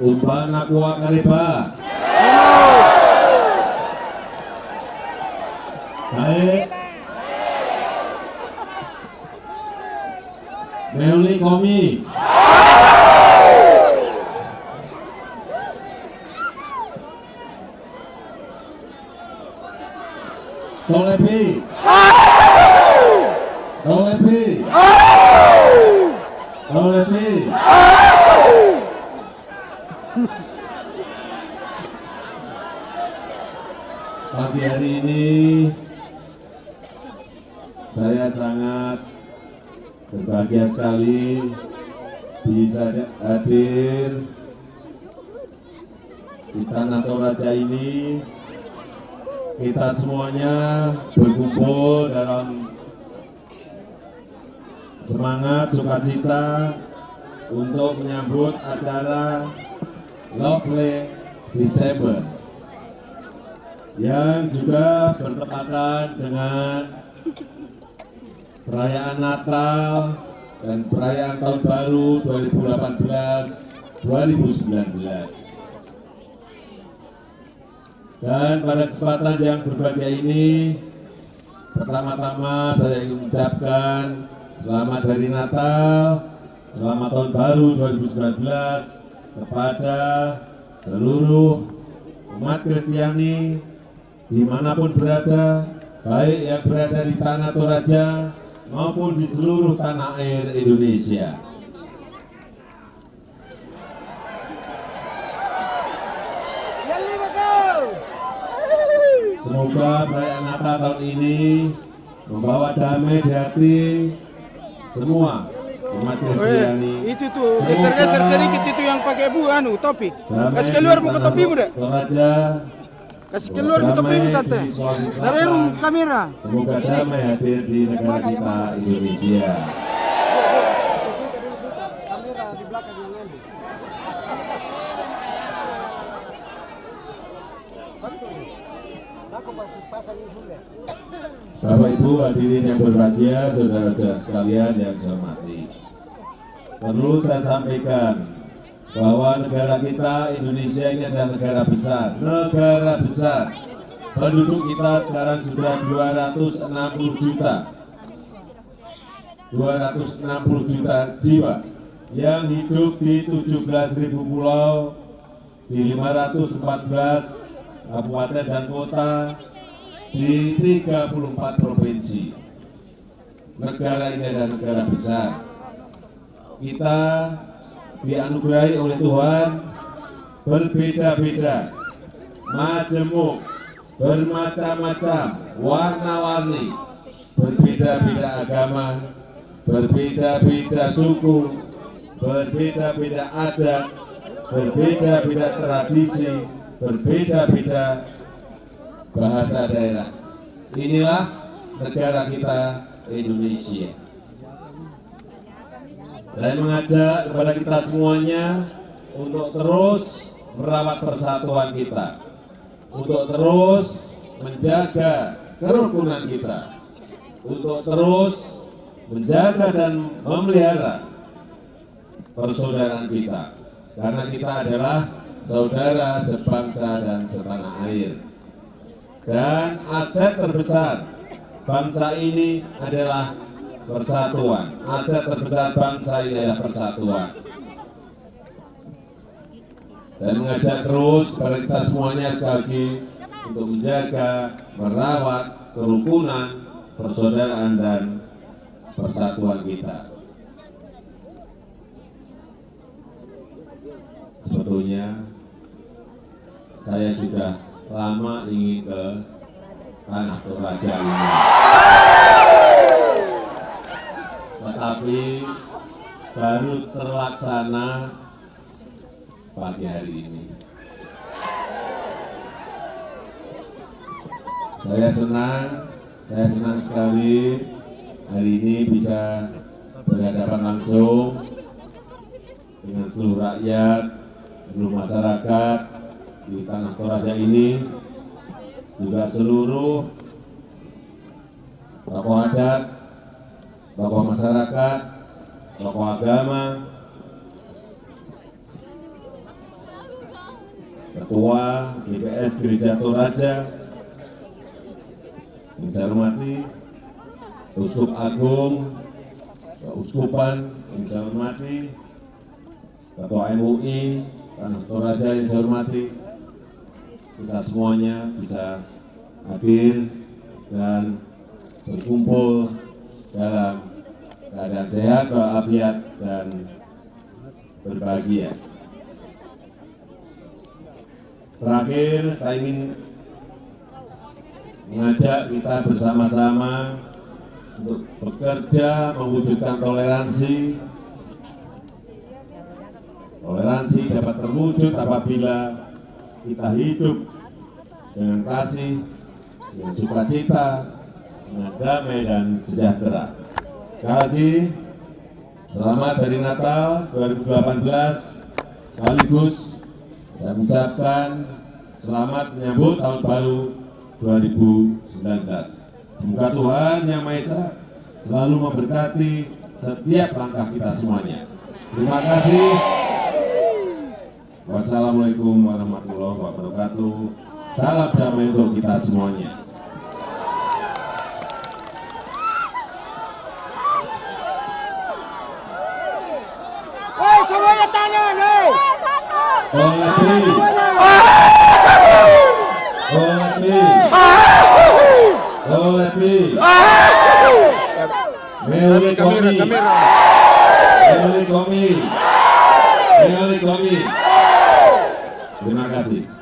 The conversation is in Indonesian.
Tumbana Kuwa Kariba. Baik. Meuli Komi. Tolebi. Tolebi. Tolebi. Pagi hari ini saya sangat berbahagia sekali bisa hadir di Tanah Toraja ini. Kita semuanya berkumpul dalam semangat sukacita untuk menyambut acara Lovely December yang juga bertepatan dengan perayaan Natal dan perayaan Tahun Baru 2018-2019. Dan pada kesempatan yang berbahagia ini, pertama-tama saya ingin mengucapkan selamat hari Natal, selamat Tahun Baru 2019 kepada seluruh umat Kristiani dimanapun berada, baik yang berada di Tanah Toraja maupun di seluruh tanah air Indonesia. Semoga perayaan Natal tahun ini membawa damai di hati semua umat Kristiani. Itu tuh geser-geser sedikit itu yang pakai topi. Kasih keluar muka topimu deh. Toraja. Kasih keluar muka topimu tante. Dari kamera. Semoga damai hadir di negara kita Indonesia. Bapak Ibu hadirin yang berbahagia, saudara-saudara sekalian yang saya hormati. Perlu saya sampaikan bahwa negara kita Indonesia ini adalah negara besar. Negara besar. Penduduk kita sekarang sudah 260 juta. 260 juta jiwa yang hidup di 17.000 pulau, di 514 kabupaten dan kota, di 34 provinsi. Negara ini adalah negara besar. Kita dianugerahi oleh Tuhan berbeda-beda, majemuk, bermacam-macam, warna-warni, berbeda-beda agama, berbeda-beda suku, berbeda-beda adat, berbeda-beda tradisi, berbeda-beda bahasa daerah. Inilah negara kita Indonesia. Saya mengajak kepada kita semuanya untuk terus merawat persatuan kita, untuk terus menjaga kerukunan kita, untuk terus menjaga dan memelihara persaudaraan kita, karena kita adalah saudara sebangsa dan setanah air. Dan aset terbesar bangsa ini adalah persatuan. Aset terbesar bangsa ini adalah persatuan. Saya mengajak terus kepada kita semuanya sekali lagi untuk menjaga, merawat kerukunan, persaudaraan dan persatuan kita. Sebetulnya saya sudah lama ingin ke Tanah Toraja ini, tetapi baru terlaksana pagi hari ini. Saya senang sekali hari ini bisa berhadapan langsung dengan seluruh rakyat, seluruh masyarakat di Tanah Toraja ini, juga seluruh tokoh adat, tokoh masyarakat, tokoh agama, Ketua GPS Gereja Toraja, yang saya hormati Uskup Agung, Keuskupan yang saya hormati, Ketua MUI Tanah Toraja yang saya hormati, kita semuanya bisa hadir dan berkumpul dalam keadaan sehat, walafiat, dan berbahagia. Terakhir, saya ingin mengajak kita bersama-sama untuk bekerja mewujudkan toleransi. Toleransi dapat terwujud apabila kita hidup dengan kasih, dengan sukacita, dengan damai dan sejahtera. Sekali lagi, selamat hari Natal 2018, sekaligus saya mengucapkan selamat menyambut tahun baru 2019. Semoga Tuhan Yang Maha Esa selalu memberkati setiap langkah kita semuanya. Terima kasih. Wassalamualaikum warahmatullahi wabarakatuh. Salam damai untuk kita semuanya. Woi, semuanya tangan, hei. Terima kasih.